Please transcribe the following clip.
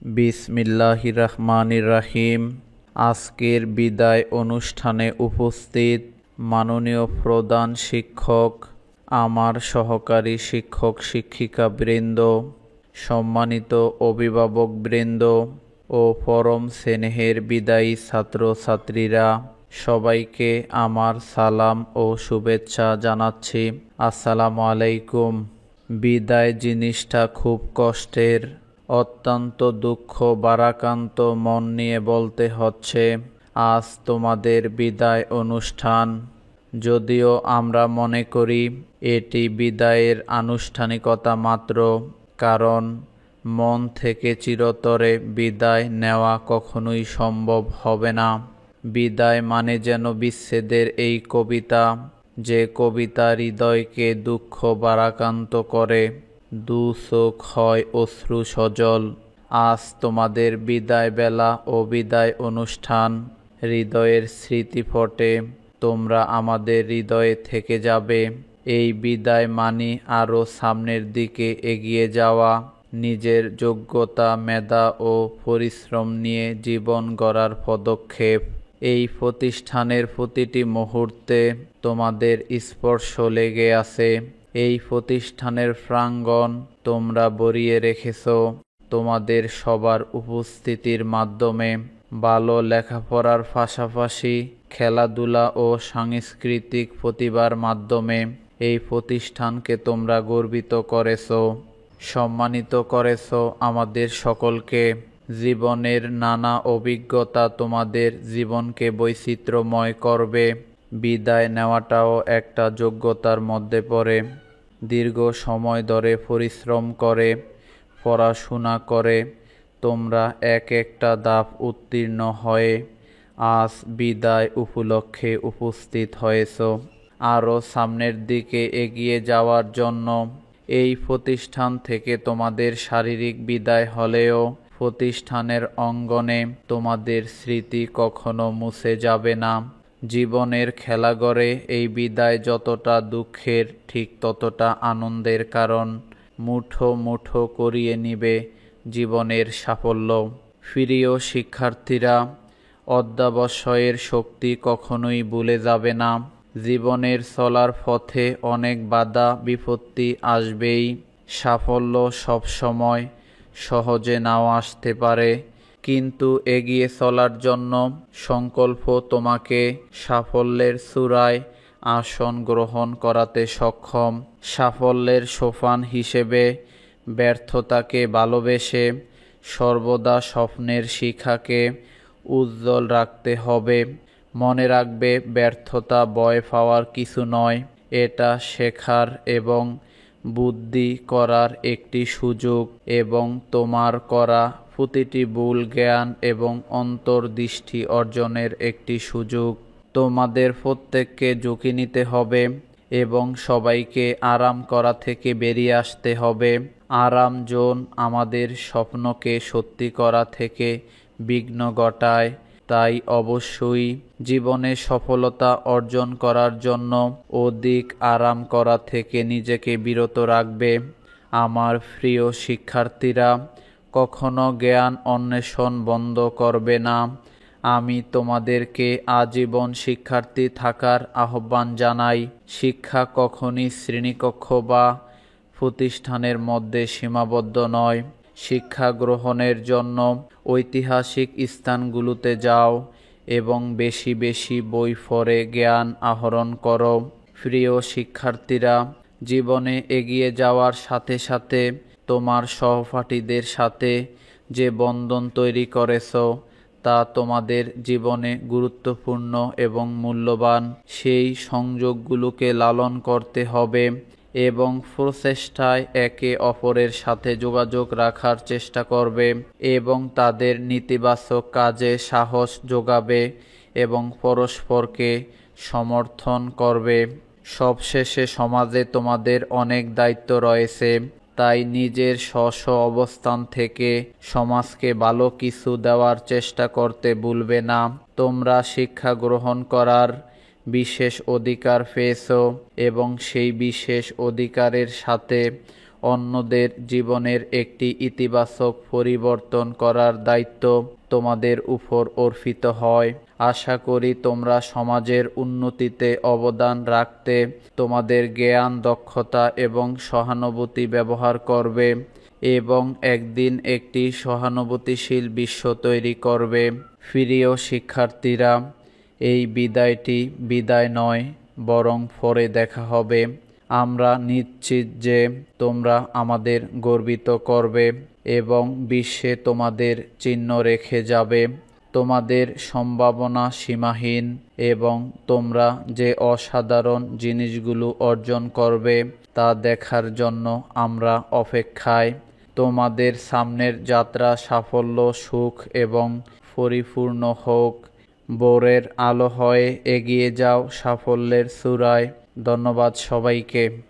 বিসমিল্লাহির রহমানির রহিম। আজকের বিদায় অনুষ্ঠানে উপস্থিত মাননীয় প্রধান শিক্ষক, আমার সহকারী শিক্ষক শিক্ষিকাবৃন্দ, সম্মানিত অভিভাবকবৃন্দ ও পরম স্নেহের বিদায়ী ছাত্রছাত্রীরা, সবাইকে আমার সালাম ও শুভেচ্ছা জানাচ্ছি। আসসালামু আলাইকুম। বিদায় জিনিসটা খুব কষ্টের, অত্যন্ত দুঃখ ভারাক্রান্ত মন নিয়ে বলতে হচ্ছে, আজ তোমাদের বিদায় অনুষ্ঠান। যদিও আমরা মনে করি এটি বিদায়ের আনুষ্ঠানিকতা মাত্র, কারণ মন থেকে চিরতরে বিদায় নেওয়া কখনোই সম্ভব হবে না। বিদায় মানে যেন বিচ্ছেদের এই কবিতা, যে কবিতা হৃদয়কে দুঃখ ভারাক্রান্ত করে, দু চোখ হয় অশ্রু সজল। আজ তোমাদের বিদায় বেলা ও বিদায় অনুষ্ঠান। হৃদয়ের স্মৃতি ফটে, তোমরা আমাদের হৃদয়ে থেকে যাবে। এই বিদায় মানি আরও সামনের দিকে এগিয়ে যাওয়া, নিজের যোগ্যতা, মেধা ও পরিশ্রম নিয়ে জীবন গড়ার পদক্ষেপ। এই প্রতিষ্ঠানের প্রতিটি মুহূর্তে তোমাদের স্পর্শ লেগে আছে। এই প্রতিষ্ঠানের প্রাঙ্গণ তোমরা ভরিয়ে রেখেছ তোমাদের সবার উপস্থিতির মাধ্যমে। ভালো লেখাপড়ার পাশাপাশি খেলাধুলা ও সাংস্কৃতিক প্রতিভার মাধ্যমে এই প্রতিষ্ঠানকে তোমরা গর্বিত করেছ, সম্মানিত করেছ আমাদের সকলকে। জীবনের নানা অভিজ্ঞতা তোমাদের জীবনকে বৈচিত্র্যময় করবে। বিদায় নেওয়াটাও একটা যোগ্যতার মধ্যে পড়ে। দীর্ঘ সময় ধরে পরিশ্রম করে, পড়াশোনা করে তোমরা এক একটা ধাপ উত্তীর্ণ হয়ে আজ বিদায় উপলক্ষে উপস্থিত হয়েছ আরও সামনের দিকে এগিয়ে যাওয়ার জন্য। এই প্রতিষ্ঠান থেকে তোমাদের শারীরিক বিদায় হলেও প্রতিষ্ঠানের অঙ্গনে তোমাদের স্মৃতি কখনো মুছে যাবে না। জীবনের খেলাঘরে এই বিদায় যতটা দুঃখের, ঠিক ততটা আনন্দের, কারণ মুঠো মুঠো করিয়ে নিবে জীবনের সাফল্য। প্রিয় শিক্ষার্থীরা, অধ্যবসায়ের শক্তি কখনোই ভুলে যাবে না। জীবনের চলার পথে অনেক বাধা বিপত্তি আসবেই। সাফল্য সবসময় সহজে নাও আসতে পারে, কিন্তু এগিয়ে চলার জন্য সংকল্প তোমাকে সাফল্যের চূড়ায় আসন গ্রহণ করাতে সক্ষম। সাফল্যের সোপান হিসেবে ব্যর্থতাকে ভালোবেসে সর্বদা স্বপ্নের শিখাকে উজ্জ্বল রাখতে হবে। মনে রাখবে, ব্যর্থতা ভয় পাওয়ার কিছু নয়, এটা শেখার এবং বুদ্ধি করার একটি সুযোগ, এবং তোমার করা প্রতিটি ভুল জ্ঞান এবং অন্তর্দৃষ্টি অর্জনের একটি সুযোগ। তোমাদের প্রত্যেককে ঝুঁকি নিতে হবে এবং সবাইকে আরাম করা থেকে বেরিয়ে আসতে হবে। আরাম জোন আমাদের স্বপ্নকে সত্যি করা থেকে বিঘ্ন ঘটায়। তাই অবশ্যই জীবনে সফলতা অর্জন করার জন্য অধিক আরাম করা থেকে নিজেকে বিরত রাখবে। আমার প্রিয় শিক্ষার্থীরা, কখনো জ্ঞান অন্বেষণ বন্ধ করবে না। আমি তোমাদেরকে আজীবন শিক্ষার্থী থাকার আহ্বান জানাই। শিক্ষা কখনই শ্রেণীকক্ষ বা প্রতিষ্ঠানের মধ্যে সীমাবদ্ধ নয়। শিক্ষা গ্রহণের জন্য ঐতিহাসিক স্থানগুলোতে যাও এবং বেশি বেশি বই পড়ে জ্ঞান আহরণ করো। প্রিয় শিক্ষার্থীরা, জীবনে এগিয়ে যাওয়ার সাথে সাথে তোমার সহপাঠীদের সাথে যে বন্ধন তৈরি করেছ তা তোমাদের জীবনে গুরুত্বপূর্ণ এবং মূল্যবান। সেই সংযোগগুলোকে লালন করতে হবে এবং প্রচেষ্টায় একে অপরের সাথে যোগাযোগ রাখার চেষ্টা করবে এবং তাদের নেতিবাচক কাজে সাহস যোগাবে এবং পরস্পরকে সমর্থন করবে। সবশেষে সমাজে তোমাদের অনেক দায়িত্ব রয়েছে, তাই নিজের স্ব অবস্থান থেকে সমাজকে ভালো কিছু দেওয়ার চেষ্টা করতে ভুলবে না। তোমরা শিক্ষা গ্রহণ করার বিশেষ অধিকার পেয়েছ এবং সেই বিশেষ অধিকারের সাথে অন্যদের জীবনের একটি ইতিবাচক পরিবর্তন করার দায়িত্ব তোমাদের উপর অর্পিত হয়। আশা করি তোমরা সমাজের উন্নতিতে অবদান রাখতে তোমাদের জ্ঞান, দক্ষতা এবং সহানুভূতি ব্যবহার করবে এবং একদিন একটি সহানুভূতিশীল বিশ্ব তৈরি করবে। প্রিয় শিক্ষার্থীরা, এই বিদায়টি বিদায় নয়, বরং পরে দেখা হবে। আমরা নিশ্চিত যে তোমরা আমাদের গর্বিত করবে এবং বিশ্বে তোমাদের চিহ্ন রেখে যাবে। তোমাদের সম্ভাবনা সীমাহীন এবং তোমরা যে অসাধারণ জিনিসগুলো অর্জন করবে তা দেখার জন্য আমরা অপেক্ষায়। তোমাদের সামনের যাত্রা সাফল্য, সুখ এবং পরিপূর্ণ হোক। ভোরের আলো হয়ে এগিয়ে যাও সাফল্যের চূড়ায়। ধন্যবাদ সবাইকে।